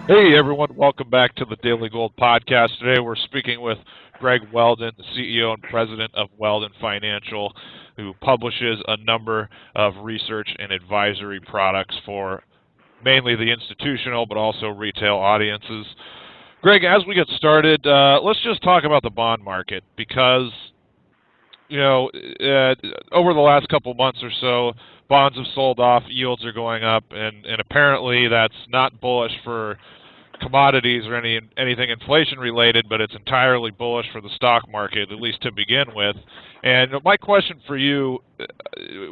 Hey everyone, welcome back to the Daily Gold Podcast. Today we're speaking with Greg Weldon, the CEO and President of Weldon Financial, who publishes a number of research and advisory products for mainly the institutional but also retail audiences. Greg, as we get started, let's just talk about the bond market because you know, over the last couple months or so, bonds have sold off, yields are going up, and apparently that's not bullish for commodities or anything inflation related, but it's entirely bullish for the stock market, at least to begin with. And my question for you,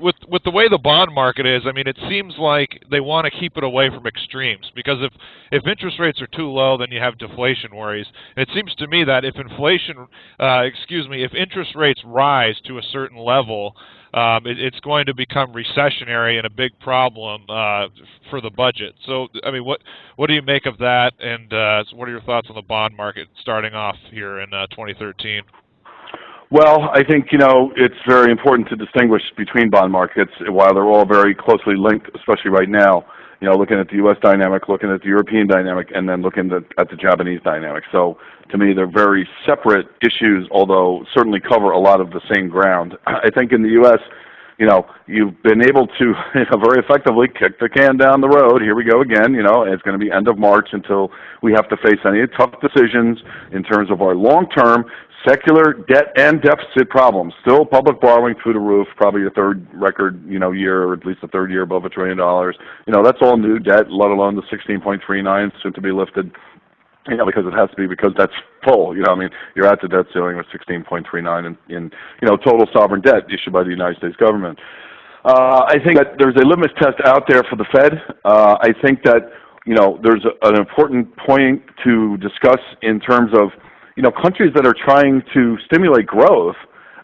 with the way the bond market is, I mean, it seems like they want to keep it away from extremes because if interest rates are too low, then you have deflation worries. And it seems to me that if if interest rates rise to a certain level, it's going to become recessionary and a big problem for the budget. So, I mean, what do you make of that? And what are your thoughts on the bond market starting off here in 2013? Well, I think, it's very important to distinguish between bond markets while they're all very closely linked, especially right now, looking at the U.S. dynamic, looking at the European dynamic, and then looking at the Japanese dynamic. So to me, they're very separate issues, although certainly cover a lot of the same ground. I think in the U.S., you've been able to very effectively kick the can down the road. Here we go again, and it's going to be end of March until we have to face any tough decisions in terms of our long-term secular debt and deficit problems. Still public borrowing through the roof, probably a third record, year, or at least the third year above $1 trillion. That's all new debt, let alone the 16.39 soon to be lifted. Because it has to be, because that's full. You're at the debt ceiling with 16.39 in total sovereign debt issued by the United States government. I think that there's a litmus test out there for the Fed. I think that, there's an important point to discuss in terms of, countries that are trying to stimulate growth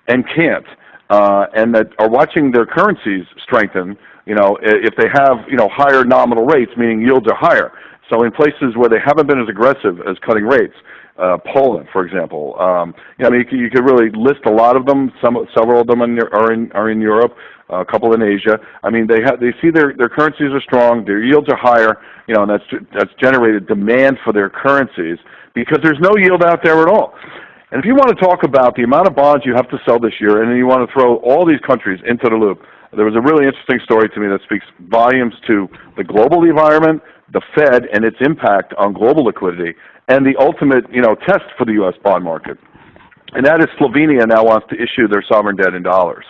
and can't, and that are watching their currencies strengthen, if they have, higher nominal rates, meaning yields are higher. So in places where they haven't been as aggressive as cutting rates, Poland, for example, you could really list a lot of them. Several of them are in Europe, a couple in Asia. They see their currencies are strong, their yields are higher, and that's generated demand for their currencies because there's no yield out there at all. And if you want to talk about the amount of bonds you have to sell this year, and then you want to throw all these countries into the loop, there was a really interesting story to me that speaks volumes to the global environment, the Fed, and its impact on global liquidity, and the ultimate, test for the U.S. bond market. And that is Slovenia now wants to issue their sovereign debt in dollars,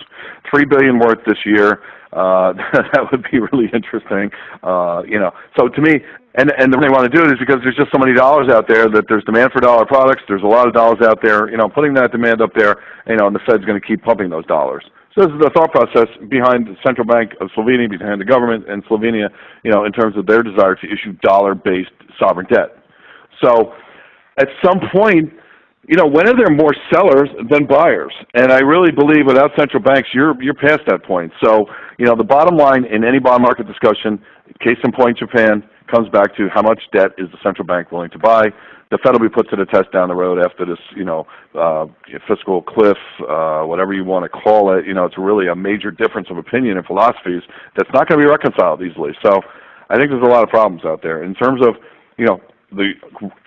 $3 billion worth this year. That would be really interesting. So to me, and the reason they want to do it is because there's just so many dollars out there that there's demand for dollar products. There's a lot of dollars out there. Putting that demand up there, and the Fed's going to keep pumping those dollars. So this is the thought process behind the Central Bank of Slovenia, behind the government in Slovenia, in terms of their desire to issue dollar-based sovereign debt. So at some point, when are there more sellers than buyers? And I really believe without central banks, you're past that point. So, the bottom line in any bond market discussion, case in point Japan, comes back to how much debt is the central bank willing to buy. The Fed will be put to the test down the road after this, fiscal cliff, whatever you want to call it. It's really a major difference of opinion and philosophies that's not going to be reconciled easily. So I think there's a lot of problems out there. In terms of, the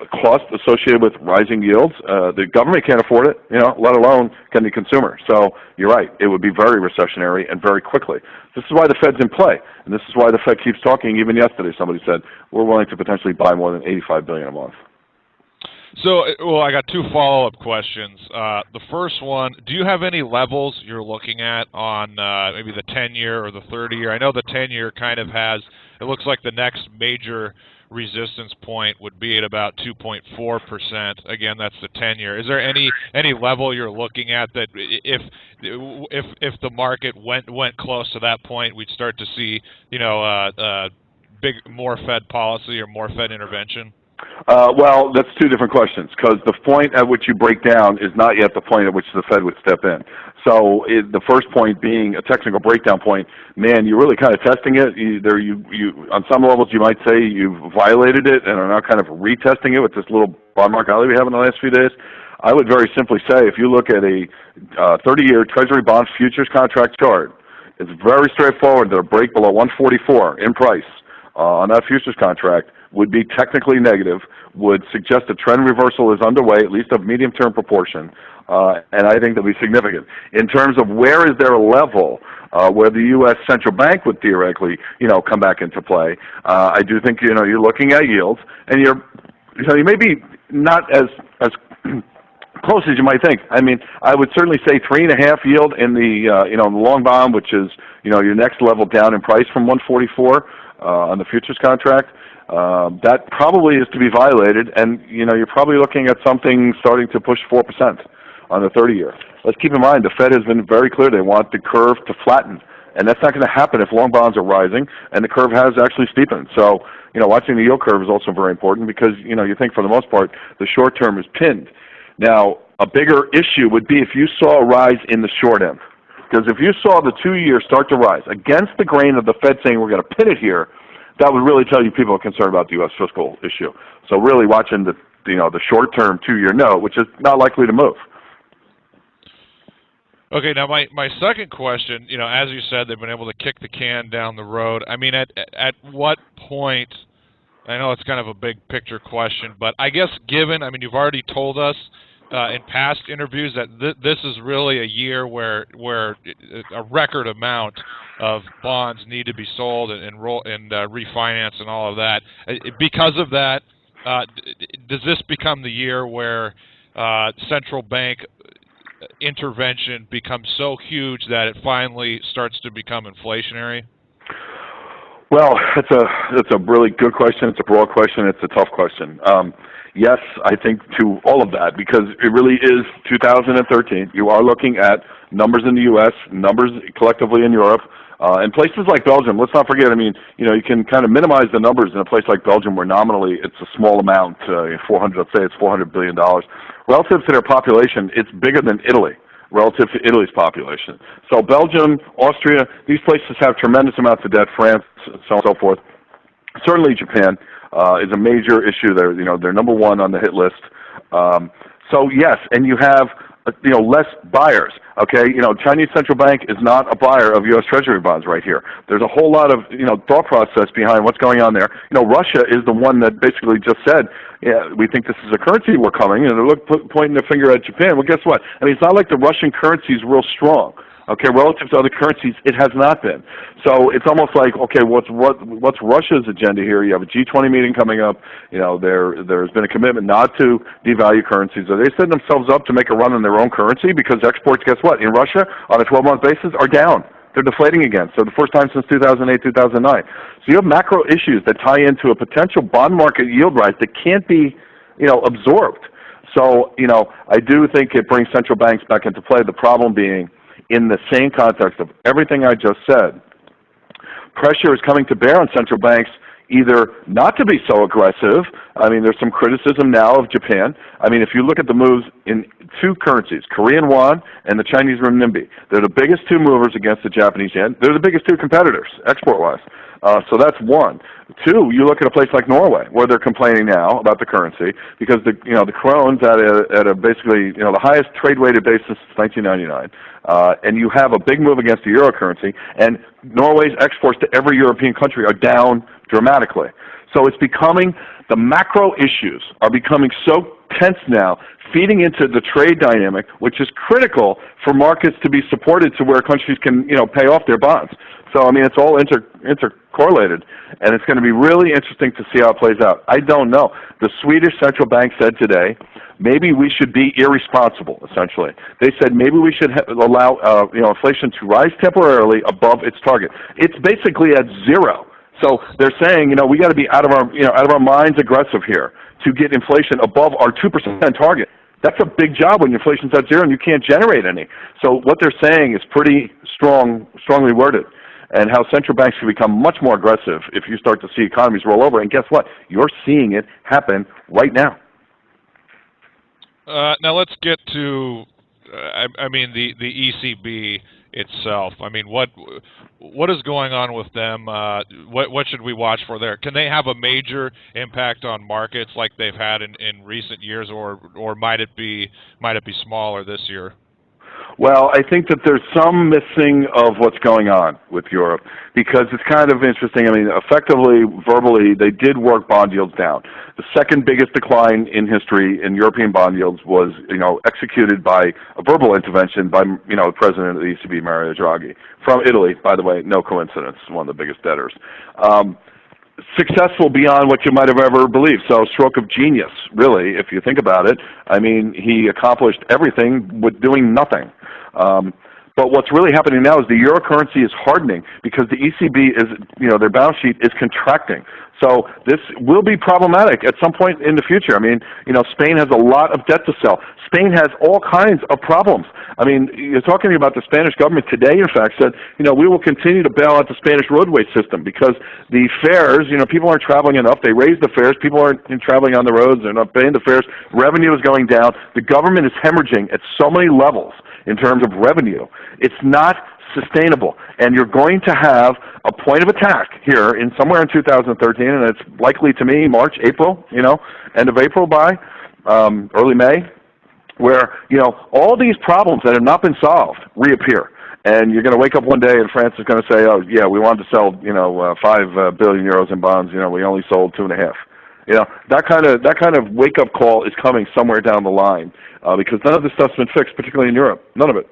cost associated with rising yields, the government can't afford it, let alone can the consumer. So you're right, it would be very recessionary and very quickly. This is why the Fed's in play, and this is why the Fed keeps talking. Even yesterday somebody said, we're willing to potentially buy more than $85 billion a month. So, I got two follow-up questions. The first one, do you have any levels you're looking at on maybe the 10-year or the 30-year? I know the 10-year kind of has, it looks like the next major resistance point would be at about 2.4%. Again, that's the 10-year. Is there any level you're looking at that if the market went close to that point, we'd start to see, more Fed policy or more Fed intervention? Well, that's two different questions, because the point at which you break down is not yet the point at which the Fed would step in. So the first point being a technical breakdown point, man, you're really kind of testing it. On some levels you might say you've violated it and are now kind of retesting it with this little bond market rally we have in the last few days. I would very simply say if you look at a 30-year Treasury bond futures contract chart, it's very straightforward that a break below 144 in price on that futures contract would be technically negative, would suggest a trend reversal is underway, at least of medium-term proportion, and I think that'll be significant. In terms of where is there a level where the U.S. central bank would theoretically, come back into play, I do think, you're looking at yields, and you may be not as close as you might think. I mean, I would certainly say 3.5 yield in the in the long bond, which is your next level down in price from 144 on the futures contract. That probably is to be violated, and you're probably looking at something starting to push 4% on the 30-year. Let's keep in mind the Fed has been very clear they want the curve to flatten, and that's not going to happen if long bonds are rising, and the curve has actually steepened. So watching the yield curve is also very important because you think for the most part the short term is pinned. Now, a bigger issue would be if you saw a rise in the short end. Because if you saw the 2-year start to rise against the grain of the Fed saying we're going to pin it here, that would really tell you people are concerned about the U.S. fiscal issue. So really watching the short-term 2-year note, which is not likely to move. Okay, now my second question, as you said, they've been able to kick the can down the road. I mean, at what point, I know it's kind of a big picture question, but I guess you've already told us in past interviews that this is really a year where a record amount of bonds need to be sold and refinance and all of that. Because of that, does this become the year where central bank intervention becomes so huge that it finally starts to become inflationary? Well, it's a really good question. It's a broad question. It's a tough question. Yes, I think to all of that, because it really is 2013. You are looking at numbers in the U.S., numbers collectively in Europe, and places like Belgium. Let's not forget, you can kind of minimize the numbers in a place like Belgium where nominally it's a small amount, let's say it's $400 billion. Relative to their population, it's bigger than Italy, relative to Italy's population. So Belgium, Austria, these places have tremendous amounts of debt, France, so on and so forth. Certainly Japan is a major issue. They're number one on the hit list. So yes, and you have less buyers. Okay, Chinese central bank is not a buyer of U.S. Treasury bonds right here. There's a whole lot of thought process behind what's going on there. Russia is the one that basically just said, yeah, we think this is a currency we're coming, and they're pointing the finger at Japan. Well, guess what? It's not like the Russian currency is real strong. Okay, relative to other currencies, it has not been. So it's almost like, okay, what's Russia's agenda here? You have a G20 meeting coming up. There's been a commitment not to devalue currencies. Are they setting themselves up to make a run on their own currency? Because exports, guess what? In Russia, on a 12-month basis, are down. They're deflating again. So the first time since 2008, 2009. So you have macro issues that tie into a potential bond market yield rise that can't be, absorbed. So, I do think it brings central banks back into play. The problem being, in the same context of everything I just said, pressure is coming to bear on central banks either not to be so aggressive. There's some criticism now of Japan. If you look at the moves in two currencies, Korean won and the Chinese renminbi, they're the biggest two movers against the Japanese yen. They're the biggest two competitors, export-wise. So that's one. Two, you look at a place like Norway, where they're complaining now about the currency because the krone's at a basically the highest trade-weighted basis since 1999, and you have a big move against the euro currency, and Norway's exports to every European country are down dramatically. So it's becoming, the macro issues are becoming so tense now, feeding into the trade dynamic, which is critical for markets to be supported to where countries can pay off their bonds. So it's all intercorrelated, and it's going to be really interesting to see how it plays out. I don't know. The Swedish central bank said today, maybe we should be irresponsible. Essentially, they said maybe we should allow inflation to rise temporarily above its target. It's basically at zero. So they're saying we got to be out of our minds aggressive here to get inflation above our 2% target. That's a big job when inflation's at zero and you can't generate any. So what they're saying is pretty strongly worded. And how central banks can become much more aggressive if you start to see economies roll over. And guess what? You're seeing it happen right now. Now let's get to, the ECB itself. What is going on with them? What should we watch for there? Can they have a major impact on markets like they've had in recent years, or might it be smaller this year? Well, I think that there's some missing of what's going on with Europe because it's kind of interesting. I mean, effectively, verbally, they did work bond yields down. The second biggest decline in history in European bond yields was, executed by a verbal intervention by, the president of the ECB, Mario Draghi, from Italy, by the way, no coincidence, one of the biggest debtors. Successful beyond what you might have ever believed. So, stroke of genius, really, if you think about it. I mean, he accomplished everything with doing nothing. But what's really happening now is the euro currency is hardening because the ECB is, their balance sheet is contracting. So this will be problematic at some point in the future. I mean, Spain has a lot of debt to sell. Spain has all kinds of problems. I mean, you're talking about the Spanish government today, in fact, said, we will continue to bail out the Spanish roadway system because the fares, people aren't traveling enough. They raised the fares. People aren't traveling on the roads. They're not paying the fares. Revenue is going down. The government is hemorrhaging at so many levels in terms of revenue. It's not sustainable. And you're going to have a point of attack here in somewhere in 2013, and it's likely to me March, April, end of April by early May, where, all these problems that have not been solved reappear. And you're going to wake up one day and France is going to say, oh, yeah, we wanted to sell, 5 billion euros in bonds. We only sold 2.5. That kind of wake-up call is coming somewhere down the line because none of this stuff's been fixed, particularly in Europe. None of it.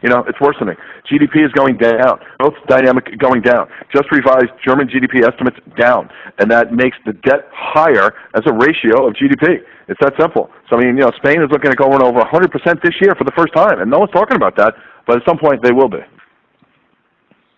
It's worsening. GDP is going down. Growth dynamic going down. Just revised German GDP estimates down, and that makes the debt higher as a ratio of GDP. It's that simple. So, Spain is looking at going over 100% this year for the first time, and no one's talking about that, but at some point they will be.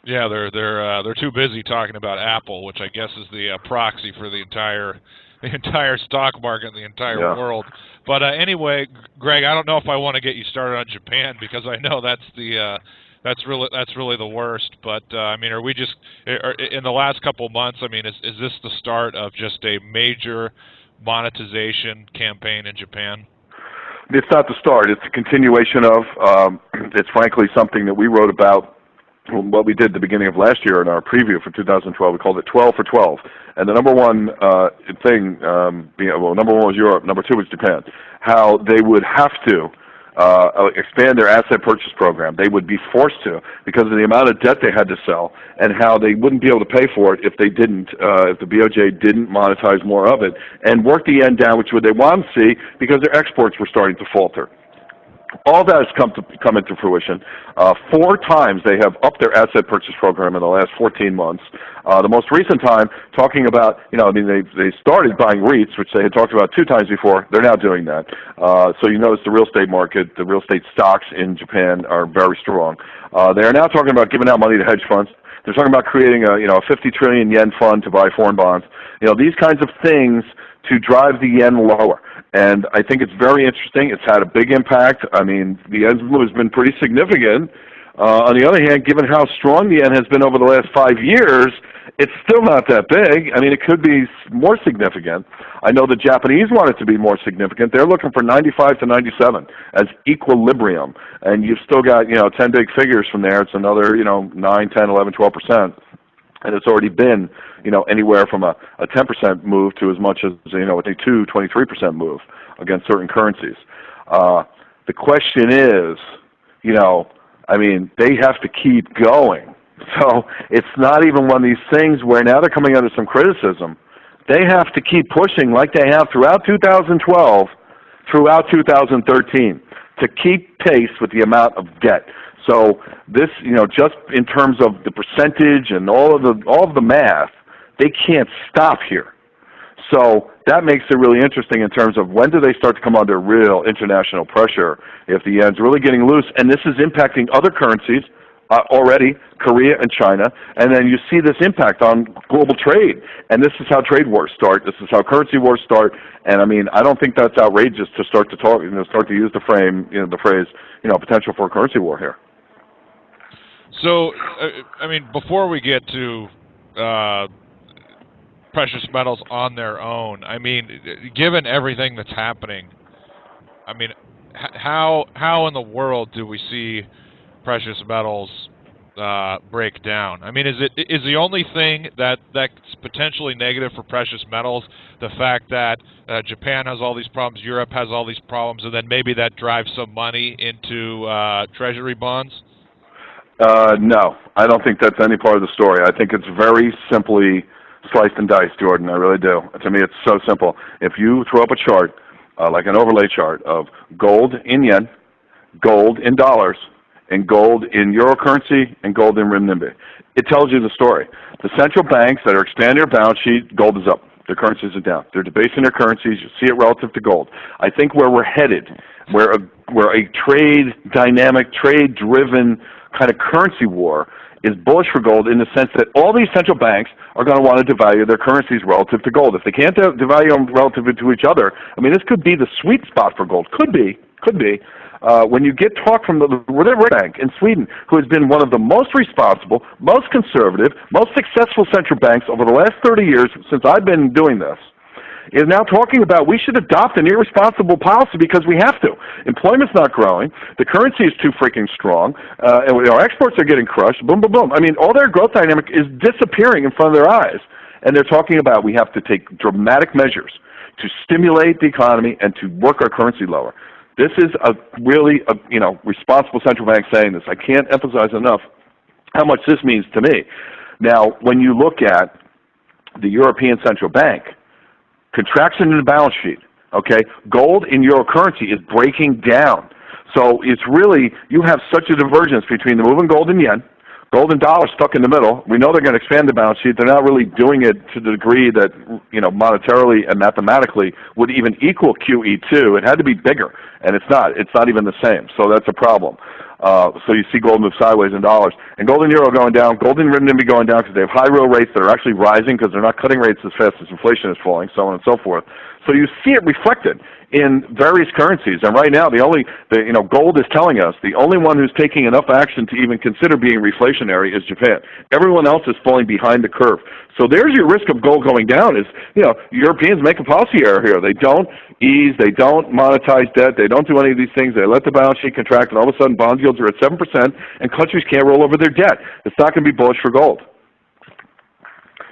Yeah, they're too busy talking about Apple, which I guess is the proxy for the entire stock market in the entire world. But anyway, Greg, I don't know if I want to get you started on Japan because I know that's really the worst. But are we just in the last couple of months? Is this the start of just a major monetization campaign in Japan? It's not the start. It's a continuation of. It's frankly something that we wrote about. What we did at the beginning of last year in our preview for 2012, we called it 12 for 12. And the number one thing, number one was Europe, number two was Japan, how they would have to expand their asset purchase program. They would be forced to because of the amount of debt they had to sell and how they wouldn't be able to pay for it if they didn't, if the BOJ didn't monetize more of it and work the yen down, which would they want to see because their exports were starting to falter. All that has come into fruition. 4 times they have upped their asset purchase program in the last 14 months. The most recent time, talking about, they started buying REITs, which they had talked about 2 times before. They're now doing that. So you notice the real estate market, the real estate stocks in Japan are very strong. They are now talking about giving out money to hedge funds. They're talking about creating a 50 trillion yen fund to buy foreign bonds. These kinds of things to drive the yen lower. And I think it's very interesting. It's had a big impact. The yen's move has been pretty significant. On the other hand, given how strong the yen has been over the last 5 years, it's still not that big. It could be more significant. I know the Japanese want it to be more significant. They're looking for 95 to 97 as equilibrium. And you've still got, 10 big figures from there. It's another, 9, 10, 11, 12%. And it's already been, anywhere from a 10% move to as much as, a 23% move against certain currencies. The question is, they have to keep going. So it's not even one of these things where now they're coming under some criticism. They have to keep pushing like they have throughout 2012, throughout 2013, to keep pace with the amount of debt. So this, just in terms of the percentage and all of the math, they can't stop here. So that makes it really interesting in terms of when do they start to come under real international pressure if the yen's really getting loose. And this is impacting other currencies already, Korea and China. And then you see this impact on global trade. And this is how trade wars start. This is how currency wars start. And I don't think that's outrageous to start to talk, start to use the phrase, potential for a currency war here. So, before we get to precious metals on their own, given everything that's happening, how in the world do we see precious metals break down? I mean, is the only thing that's potentially negative for precious metals the fact that Japan has all these problems, Europe has all these problems, and then maybe that drives some money into treasury bonds? No, I don't think that's any part of the story. I think it's very simply sliced and diced, Jordan. I really do. To me, it's so simple. If you throw up a chart, like an overlay chart of gold in yen, gold in dollars, and gold in euro currency, and gold in renminbi, it tells you the story. The central banks that are expanding their balance sheet, gold is up. Their currencies are down. They're debasing their currencies. You see it relative to gold. I think where we're headed, where a trade dynamic, trade-driven kind of currency war is bullish for gold in the sense that all these central banks are going to want to devalue their currencies relative to gold. If they can't devalue them relative to each other, I mean, this could be the sweet spot for gold. Could be. When you get talk from the Bank in Sweden, who has been one of the most responsible, most conservative, most successful central banks over the last 30 years since I've been doing this, is now talking about we should adopt an irresponsible policy because we have to. Employment's not growing. The currency is too freaking strong. And our exports are getting crushed. Boom, boom, boom. I mean, all their growth dynamic is disappearing in front of their eyes. And they're talking about we have to take dramatic measures to stimulate the economy and to work our currency lower. This is really responsible central bank saying this. I can't emphasize enough how much this means to me. Now, when you look at the European Central Bank, contraction in the balance sheet, okay? Gold in euro currency is breaking down. So it's really, you have such a divergence between the move in gold and yen, gold and dollar stuck in the middle. We know they're going to expand the balance sheet. They're not really doing it to the degree that, monetarily and mathematically would even equal QE2. It had to be bigger, and it's not. It's not even the same. So that's a problem. So you see gold move sideways in dollars. And gold and euro going down, gold and renminbi going down because they have high real rates that are actually rising because they're not cutting rates as fast as inflation is falling, so on and so forth. So you see it reflected in various currencies. And right now, gold is telling us the only one who's taking enough action to even consider being reflationary is Japan. Everyone else is falling behind the curve. So there's your risk of gold going down is, Europeans make a policy error here. They don't ease, they don't monetize debt, they don't do any of these things. They let the balance sheet contract, and all of a sudden bond yields are at 7%, and countries can't roll over their debt. It's not going to be bullish for gold.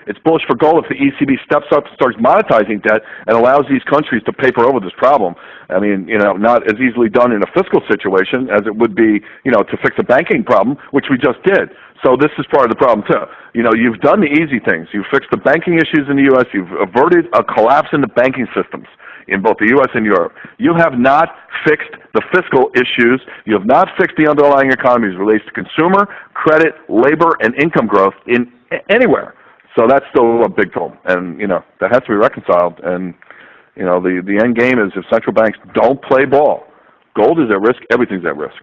It's bullish for gold if the ECB steps up and starts monetizing debt and allows these countries to paper over this problem. I mean, not as easily done in a fiscal situation as it would be, to fix a banking problem, which we just did. So this is part of the problem too. You've done the easy things. You've fixed the banking issues in the U.S. You've averted a collapse in the banking systems in both the U.S. and Europe. You have not fixed the fiscal issues. You have not fixed the underlying economies related to consumer, credit, labor, and income growth in anywhere. So that's still a big problem, and that has to be reconciled. And the end game is if central banks don't play ball, gold is at risk. Everything's at risk.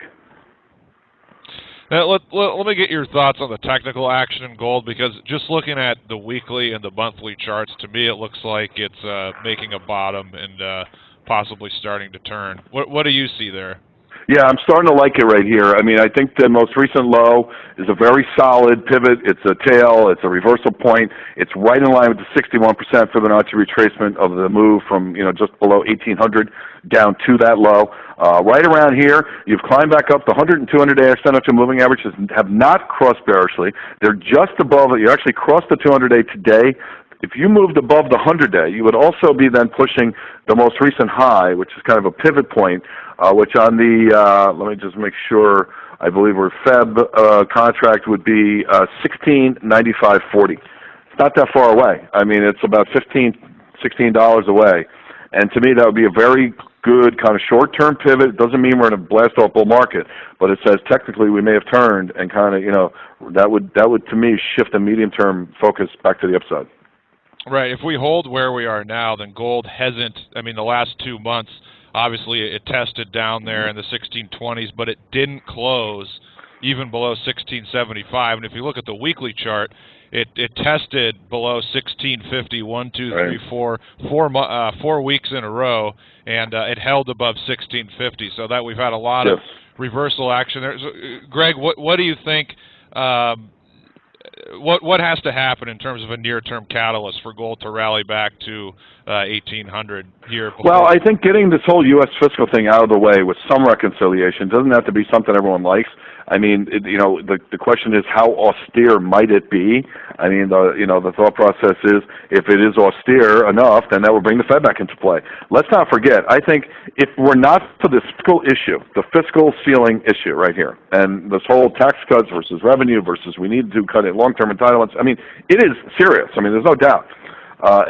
Now, let me get your thoughts on the technical action in gold, because just looking at the weekly and the monthly charts, to me it looks like it's making a bottom and possibly starting to turn. What do you see there? Yeah, I'm starting to like it right here. I mean, I think the most recent low is a very solid pivot. It's a tail. It's a reversal point. It's right in line with the 61% Fibonacci retracement of the move from, just below 1,800 down to that low. Right around here, you've climbed back up. The 100 and 200-day exponential moving averages have not crossed bearishly. They're just above it. You actually crossed the 200-day today. If you moved above the 100-day, you would also be then pushing the most recent high, which is kind of a pivot point, which on the, let me just make sure, I believe our Feb contract would be $16.95.40. It's not that far away. I mean, it's about $16 away. And to me, that would be a very good kind of short-term pivot. It doesn't mean we're in a blast-off bull market, but it says technically we may have turned, and kind of, that would to me shift the medium-term focus back to the upside. Right. If we hold where we are now, then gold hasn't, the last 2 months, obviously it tested down there in the 1620s, but it didn't close even below 1675. And if you look at the weekly chart, it tested below 1650, 1, 2, 3, 4, 4 weeks in a row, and it held above 1650. So that we've had a lot of reversal action there. So, Greg, what do you think? What has to happen in terms of a near-term catalyst for gold to rally back to 1,800 here? Well, I think getting this whole U.S. fiscal thing out of the way with some reconciliation doesn't have to be something everyone likes. I mean, the question is how austere might it be? I mean, the thought process is if it is austere enough, then that will bring the Fed back into play. Let's not forget, I think if we're not for this fiscal issue, the fiscal ceiling issue right here, and this whole tax cuts versus revenue versus we need to cut in long-term entitlements, I mean, it is serious. I mean, there's no doubt.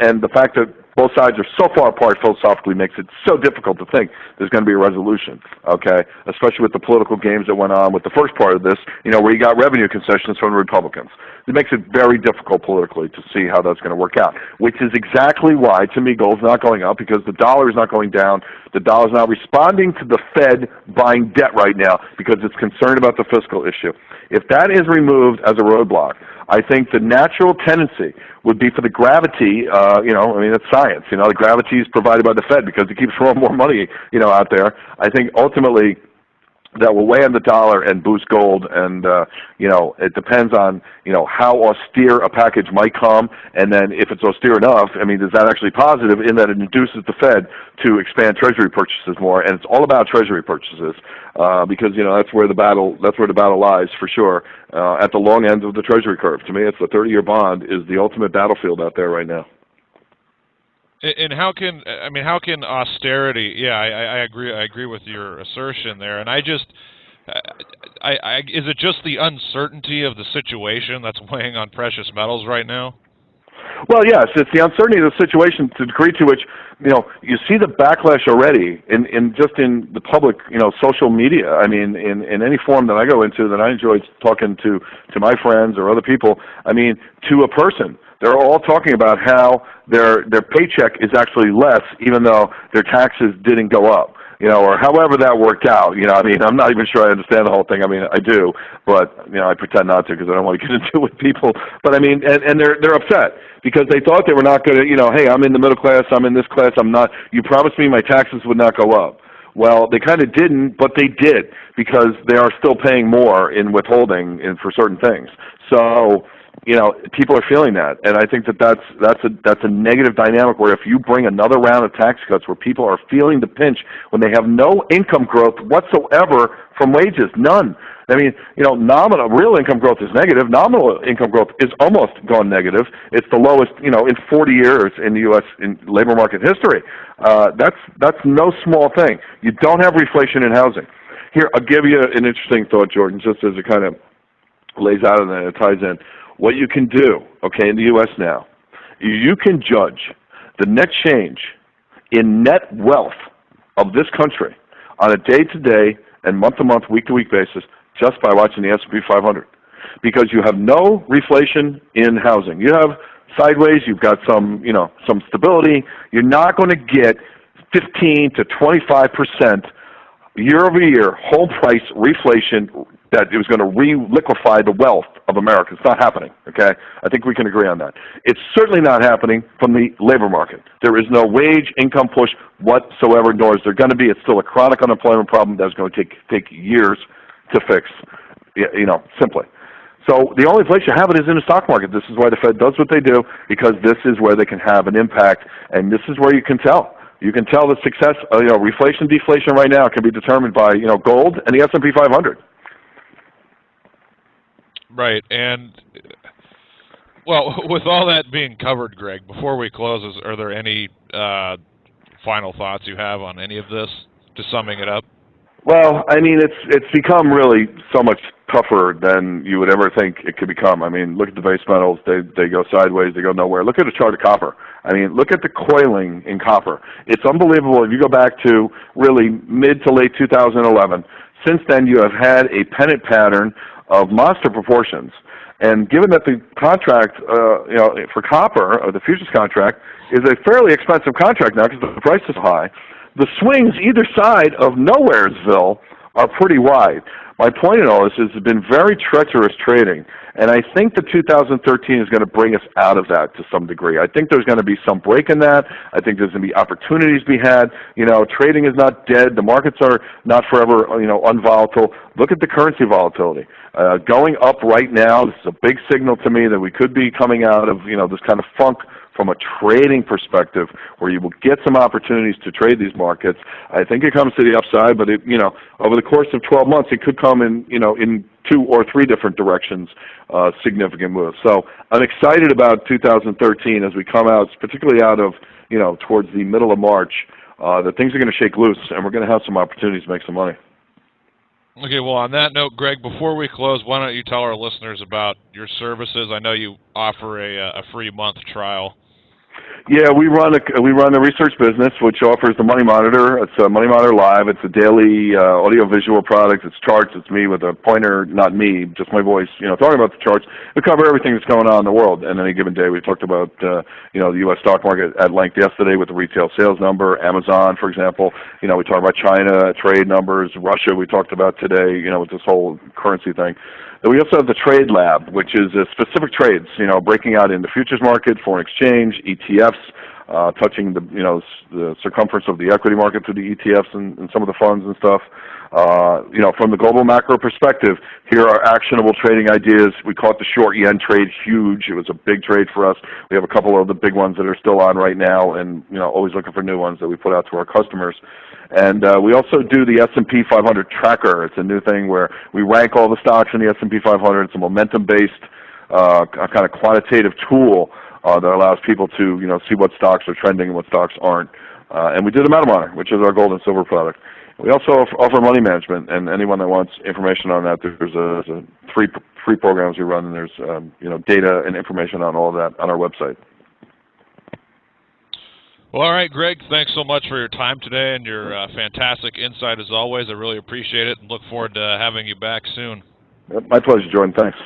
And the fact that both sides are so far apart philosophically makes it so difficult to think there's going to be a resolution, okay? Especially with the political games that went on with the first part of this, where you got revenue concessions from the Republicans. It makes it very difficult politically to see how that's going to work out, which is exactly why, to me, gold's not going up because the dollar is not going down. The dollar is not responding to the Fed buying debt right now because it's concerned about the fiscal issue. If that is removed as a roadblock, I think the natural tendency would be for the gravity, it's science, the gravity is provided by the Fed because it keeps throwing more money, out there. I think ultimately that will weigh on the dollar and boost gold, and it depends on how austere a package might come, and then if it's austere enough, I mean, is that actually positive in that it induces the Fed to expand Treasury purchases more, and it's all about Treasury purchases because that's where the battle lies for sure at the long end of the Treasury curve. To me, it's the 30-year bond is the ultimate battlefield out there right now. And how can austerity? Yeah, I agree. I agree with your assertion there. And is it just the uncertainty of the situation that's weighing on precious metals right now? Well, yes, it's the uncertainty of the situation to the degree to which you see the backlash already in the public social media. I mean, in any forum that I go into that I enjoy talking to my friends or other people. I mean, to a person. They're all talking about how their paycheck is actually less, even though their taxes didn't go up, or however that worked out. I mean, I'm not even sure I understand the whole thing. I mean, I do, but I pretend not to because I don't want to get into it with people. But I mean, and they're upset because they thought they were not going to. Hey, I'm in the middle class. I'm in this class. I'm not. You promised me my taxes would not go up. Well, they kind of didn't, but they did because they are still paying more in withholding for certain things. So. People are feeling that, and I think that's a negative dynamic where if you bring another round of tax cuts where people are feeling the pinch when they have no income growth whatsoever from wages, none. I mean, nominal real income growth is negative. Nominal income growth is almost gone negative. It's the lowest, in 40 years in the U.S. in labor market history. That's no small thing. You don't have reflation in housing. Here, I'll give you an interesting thought, Jordan, just as it kind of lays out and then it ties in. What you can do, okay, in the U.S. now, you can judge the net change in net wealth of this country on a day-to-day and month-to-month, week-to-week basis just by watching the S&P 500 because you have no reflation in housing. You have sideways, you've got some stability. You're not going to get 15 to 25% year-over-year home price reflation that it was going to re-liquefy the wealth of America. It's not happening, okay? I think we can agree on that. It's certainly not happening from the labor market. There is no wage income push whatsoever, nor is there going to be. It's still a chronic unemployment problem that's going to take years to fix, simply. So the only place you have it is in the stock market. This is why the Fed does what they do, because this is where they can have an impact, and this is where you can tell. You can tell the success, reflation, deflation right now can be determined by, gold and the S&P 500. Right, and well, with all that being covered, Greg, before we close, are there any final thoughts you have on any of this, just summing it up? Well, I mean, it's become really so much tougher than you would ever think it could become. I mean, look at the base metals; they go sideways, they go nowhere. Look at the chart of copper. I mean, look at the coiling in copper. It's unbelievable. If you go back to really mid to late 2011, since then you have had a pennant pattern of monster proportions. And given that the contract, for copper, or the futures contract, is a fairly expensive contract now because the price is high, the swings either side of Nowheresville are pretty wide. My point in all this is it's been very treacherous trading, and I think that 2013 is going to bring us out of that to some degree. I think there's going to be some break in that. I think there's going to be opportunities to be had. Trading is not dead. The markets are not forever, unvolatile. Look at the currency volatility. Going up right now, this is a big signal to me that we could be coming out of, this kind of funk from a trading perspective where you will get some opportunities to trade these markets. I think it comes to the upside, but over the course of 12 months, it could come in 2 or 3 different directions, significant moves. So I'm excited about 2013 as we come out, particularly out of, towards the middle of March, that things are going to shake loose, and we're going to have some opportunities to make some money. Okay, well, on that note, Greg, before we close, why don't you tell our listeners about your services? I know you offer a free month trial. Yeah, we run a research business which offers the Money Monitor. It's a Money Monitor Live. It's a daily audio-visual product. It's charts. It's me with a pointer, not me, just my voice. Talking about the charts. We cover everything that's going on in the world. And any given day, we talked about the U.S. stock market at length yesterday with the retail sales number. Amazon, for example. We talked about China trade numbers. Russia, we talked about today. With this whole currency thing. And we also have the Trade Lab, which is specific trades. Breaking out into futures market, foreign exchange, ETFs. Touching the circumference of the equity market through the ETFs and some of the funds and stuff. From the global macro perspective, here are actionable trading ideas. We caught the short yen trade huge. It was a big trade for us. We have a couple of the big ones that are still on right now, and always looking for new ones that we put out to our customers. And we also do the S&P 500 tracker. It's a new thing where we rank all the stocks in the S&P 500. It's a momentum-based kind of quantitative tool that allows people to see what stocks are trending and what stocks aren't. And we do the Meta Monitor, which is our gold and silver product. We also offer money management, and anyone that wants information on that, there's a three programs we run, and there's data and information on all of that on our website. Well, all right, Greg, thanks so much for your time today and your fantastic insight as always. I really appreciate it and look forward to having you back soon. My pleasure, Jordan. Thanks.